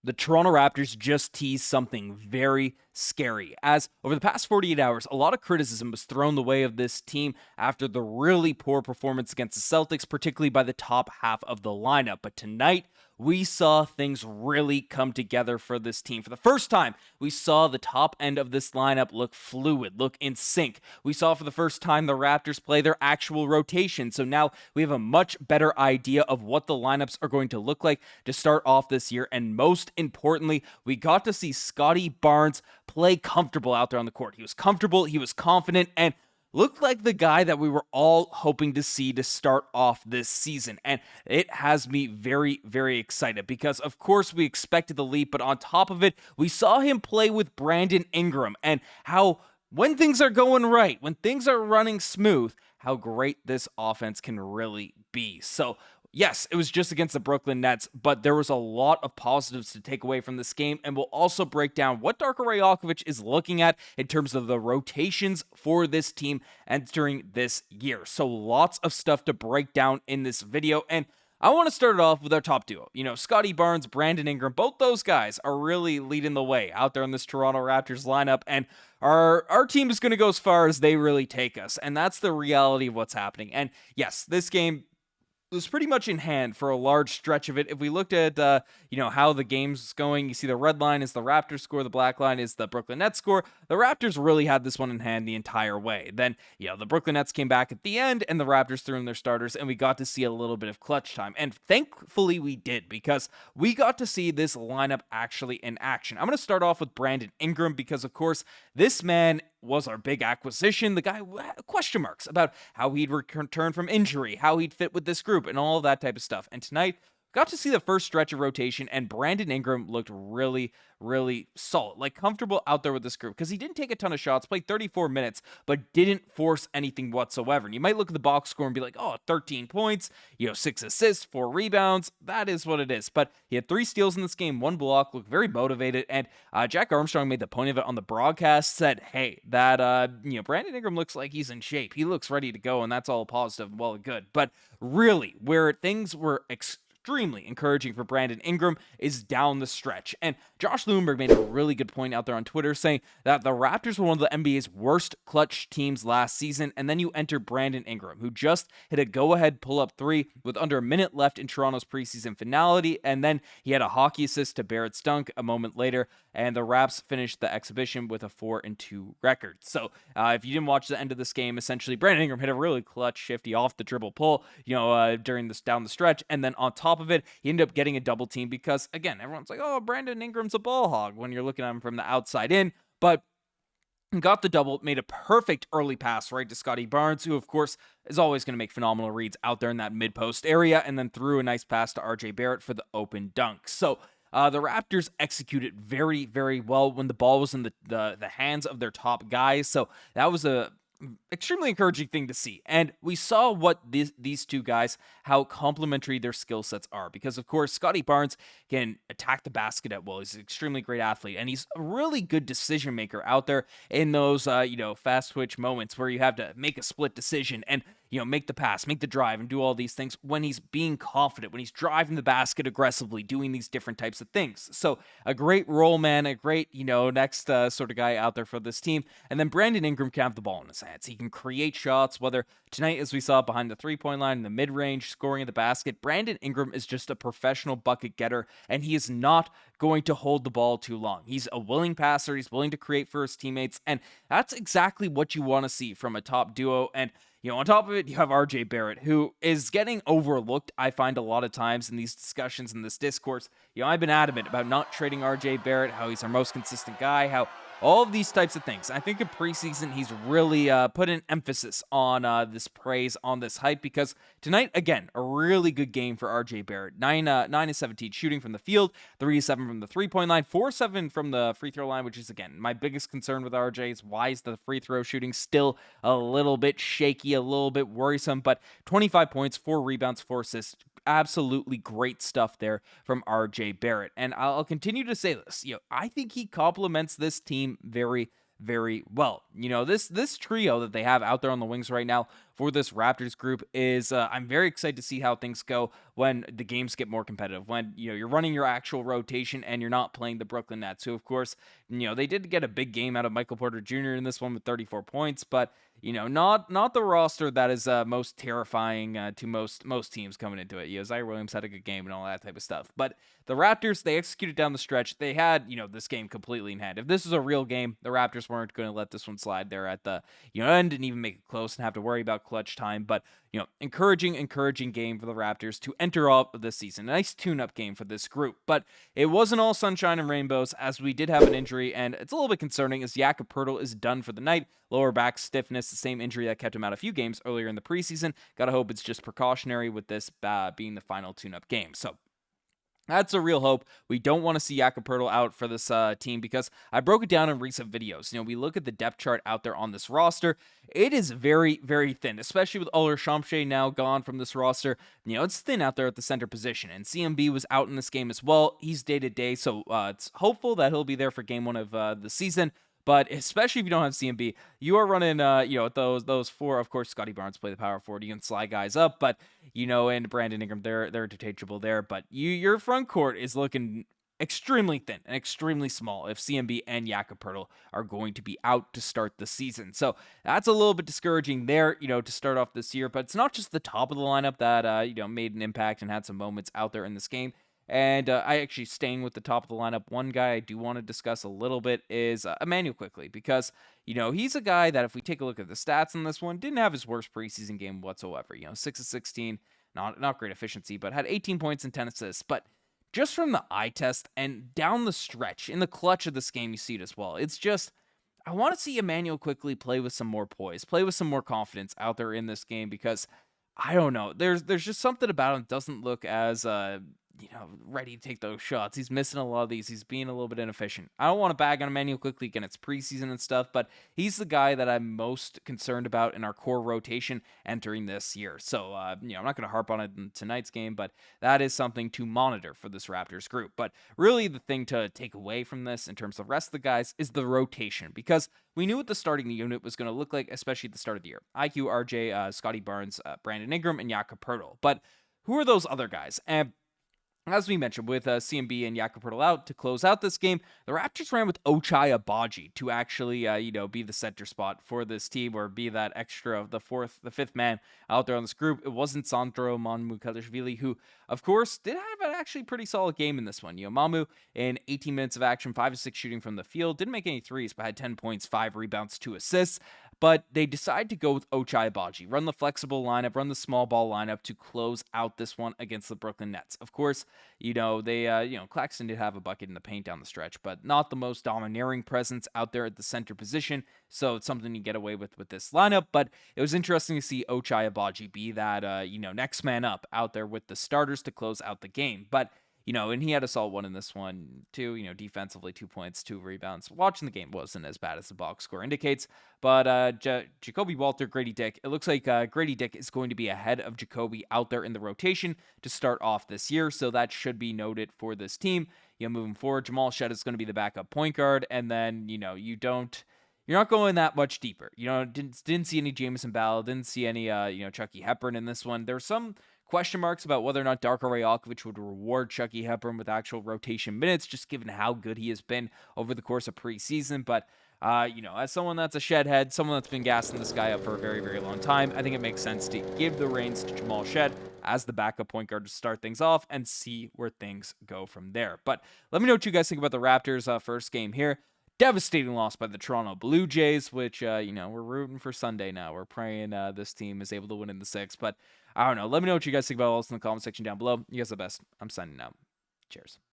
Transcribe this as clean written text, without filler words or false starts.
The Toronto Raptors just teased something very scary, as over the past 48 hours, a lot of criticism was thrown the way of this team after the really poor performance against the Celtics, particularly by the top half of the lineup. But tonight, we saw things really come together for this team. For the first time, we saw the top end of this lineup look fluid, look in sync. We saw for the first time the Raptors play their actual rotation. So now we have a much better idea of what the lineups are going to look like to start off this year. And most importantly, we got to see Scottie Barnes play comfortable out there on the court. He was comfortable, he was confident, and looked like the guy that we were all hoping to see to start off this season. And it has me very, very excited because, of course, we expected the leap, but on top of it, we saw him play with Brandon Ingram and how when things are going right, when things are running smooth, how great this offense can really be. So, yes, it was just against the Brooklyn Nets, but there was a lot of positives to take away from this game, and we'll also break down what Darko Rajaković is looking at in terms of the rotations for this team entering this year. So lots of stuff to break down in this video, and I want to start it off with our top duo. You know, Scottie Barnes, Brandon Ingram, both those guys are really leading the way out there in this Toronto Raptors lineup, and our team is going to go as far as they really take us, and that's the reality of what's happening. And yes, this game was pretty much in hand for a large stretch of it. If we looked at, how the game's going, you see the red line is the Raptors score, the black line is the Brooklyn Nets score. The Raptors really had this one in hand the entire way. Then, the Brooklyn Nets came back at the end, and the Raptors threw in their starters, and we got to see a little bit of clutch time. And thankfully we did, because we got to see this lineup actually in action. I'm going to start off with Brandon Ingram, because, of course, this man was our big acquisition. The guy, question marks about how he'd return from injury, how he'd fit with this group, and all of that type of stuff. And tonight, got to see the first stretch of rotation, and Brandon Ingram looked really, really solid, like comfortable out there with this group, because he didn't take a ton of shots, played 34 minutes, but didn't force anything whatsoever. And you might look at the box score and be like, 13 points, 6 assists, 4 rebounds, that is what it is. But he had 3 steals in this game, 1 block, looked very motivated, and Jack Armstrong made the point of it on the broadcast, said, hey, that, Brandon Ingram looks like he's in shape. He looks ready to go, and that's all positive and well and good. But really, where things were extremely encouraging for Brandon Ingram is down the stretch. And Josh Lewinberg made a really good point out there on Twitter saying that the Raptors were one of the NBA's worst clutch teams last season, and then you enter Brandon Ingram, who just hit a go-ahead pull-up 3 with under a minute left in Toronto's preseason finale, and then he had a hockey assist to Barrett's dunk a moment later, and the Raps finished the exhibition with a 4-2 record. So if you didn't watch the end of this game, essentially Brandon Ingram hit a really clutch shifty off the dribble pull, during this down the stretch, and then on top of it, he ended up getting a double team because, again, everyone's like, oh, Brandon Ingram's a ball hog when you're looking at him from the outside in, but got the double, made a perfect early pass right to Scottie Barnes, who, of course, is always going to make phenomenal reads out there in that mid-post area, and then threw a nice pass to RJ Barrett for the open dunk. So the Raptors executed very, very well when the ball was in the hands of their top guys, so that was a extremely encouraging thing to see. And we saw what these two guys, how complementary their skill sets are, because of course Scottie Barnes can attack the basket at will. He's an extremely great athlete, and he's a really good decision maker out there in those fast twitch moments where you have to make a split decision and make the pass, make the drive, and do all these things when he's being confident, when he's driving the basket aggressively, doing these different types of things. So a great role man, a great, next sort of guy out there for this team. And then Brandon Ingram can have the ball in his hands. He can create shots, whether tonight, as we saw, behind the three-point line, in the mid-range, scoring at the basket. Brandon Ingram is just a professional bucket getter, and he is not going to hold the ball too long. He's a willing passer. He's willing to create for his teammates, and that's exactly what you want to see from a top duo. And on top of it, you have RJ Barrett, who is getting overlooked, I find, a lot of times in these discussions, in this discourse. I've been adamant about not trading RJ Barrett, how he's our most consistent guy, how all of these types of things. I think in preseason, he's really put an emphasis on this praise, on this hype, because tonight, again, a really good game for RJ Barrett. 9-17 shooting from the field, 3-7 from the three-point line, 4-7 from the free throw line, which is, again, my biggest concern with RJ is why is the free throw shooting still a little bit shaky, a little bit worrisome, but 25 points, 4 rebounds, 4 assists. Absolutely great stuff there from RJ Barrett. And I'll continue to say this. I think he complements this team very, very well. This trio that they have out there on the wings right now, for this Raptors group is I'm very excited to see how things go when the games get more competitive, when you're running your actual rotation and you're not playing the Brooklyn Nets, who of course they did get a big game out of Michael Porter Jr. in this one with 34 points, but not the roster that is most terrifying to most teams coming into it. Zaire Williams had a good game and all that type of stuff. But the Raptors, they executed down the stretch. They had, this game completely in hand. If this was a real game, the Raptors weren't going to let this one slide there at the end, didn't even make it close and have to worry about clutch time. But encouraging game for the Raptors to enter off this season. A nice tune-up game for this group. But it wasn't all sunshine and rainbows, as we did have an injury, and it's a little bit concerning as Jakob Poeltl is done for the night. Lower back stiffness, the same injury that kept him out a few games earlier in the preseason. Gotta hope it's just precautionary with this being the final tune-up game. So that's a real hope. We don't want to see Jakob Poeltl out for this team because I broke it down in recent videos. We look at the depth chart out there on this roster. It is very, very thin, especially with Oler Shamshay now gone from this roster. It's thin out there at the center position, and CMB was out in this game as well. He's day-to-day, so it's hopeful that he'll be there for game one of the season. But especially if you don't have CMB, you are running, those four. Of course, Scottie Barnes play the power forward. You can slide guys up, but and Brandon Ingram, they're interchangeable there. But your front court is looking extremely thin and extremely small if CMB and Jakob Poeltl are going to be out to start the season. So that's a little bit discouraging there, to start off this year. But it's not just the top of the lineup that made an impact and had some moments out there in this game. And I actually, staying with the top of the lineup, one guy I do want to discuss a little bit is Immanuel Quickley, because, he's a guy that if we take a look at the stats in this one, didn't have his worst preseason game whatsoever. 6 of 16, not great efficiency, but had 18 points and 10 assists. But just from the eye test and down the stretch, in the clutch of this game, you see it as well. It's just, I want to see Immanuel Quickley play with some more poise, play with some more confidence out there in this game, because I don't know, there's just something about him that doesn't look as ready to take those shots. He's missing a lot of these. He's being a little bit inefficient. I don't want to bag on Immanuel Quickley again. It's preseason and stuff, but he's the guy that I'm most concerned about in our core rotation entering this year. So, I'm not going to harp on it in tonight's game, but that is something to monitor for this Raptors group. But really the thing to take away from this in terms of the rest of the guys is the rotation, because we knew what the starting unit was going to look like, especially at the start of the year. IQ, RJ, Scottie Barnes, Brandon Ingram, and Jakob Poeltl. But who are those other guys? And as we mentioned, with CMB and Jakob Poeltl out to close out this game, the Raptors ran with Ochai Agbaji to actually, be the center spot for this team, or be that extra of the fifth man out there on this group. It wasn't Sandro Mamukelashvili, who, of course, did have an actually pretty solid game in this one. Mamu, in 18 minutes of action, 5 of 6 shooting from the field, didn't make any threes, but had 10 points, 5 rebounds, 2 assists. But they decide to go with Ochai Agbaji, run the flexible lineup, run the small ball lineup to close out this one against the Brooklyn Nets. Of course, Claxton did have a bucket in the paint down the stretch, but not the most domineering presence out there at the center position. So it's something you get away with this lineup. But it was interesting to see Ochai Agbaji be that, next man up out there with the starters to close out the game. But and he had a solid one in this one too, defensively, 2 points, 2 rebounds. Watching the game wasn't as bad as the box score indicates, but Jacoby Walter, Gradey Dick, it looks like Gradey Dick is going to be ahead of Jacoby out there in the rotation to start off this year, so that should be noted for this team. Moving forward, Jamal Shead is going to be the backup point guard, and then, you're not going that much deeper. Didn't see any Jamison Ball, didn't see any, Chucky Hepburn in this one. There's some question marks about whether or not Darko Rajaković would reward Chucky Hepburn with actual rotation minutes, just given how good he has been over the course of preseason. But, as someone that's a shed head, someone that's been gassing this guy up for a very, very long time, I think it makes sense to give the reins to Jamal Shead as the backup point guard to start things off and see where things go from there. But let me know what you guys think about the Raptors' first game here. Devastating loss by the Toronto Blue Jays, which, we're rooting for Sunday now. We're praying this team is able to win in the 6th. But I don't know. Let me know what you guys think about all this in the comment section down below. You guys are the best. I'm signing out. Cheers.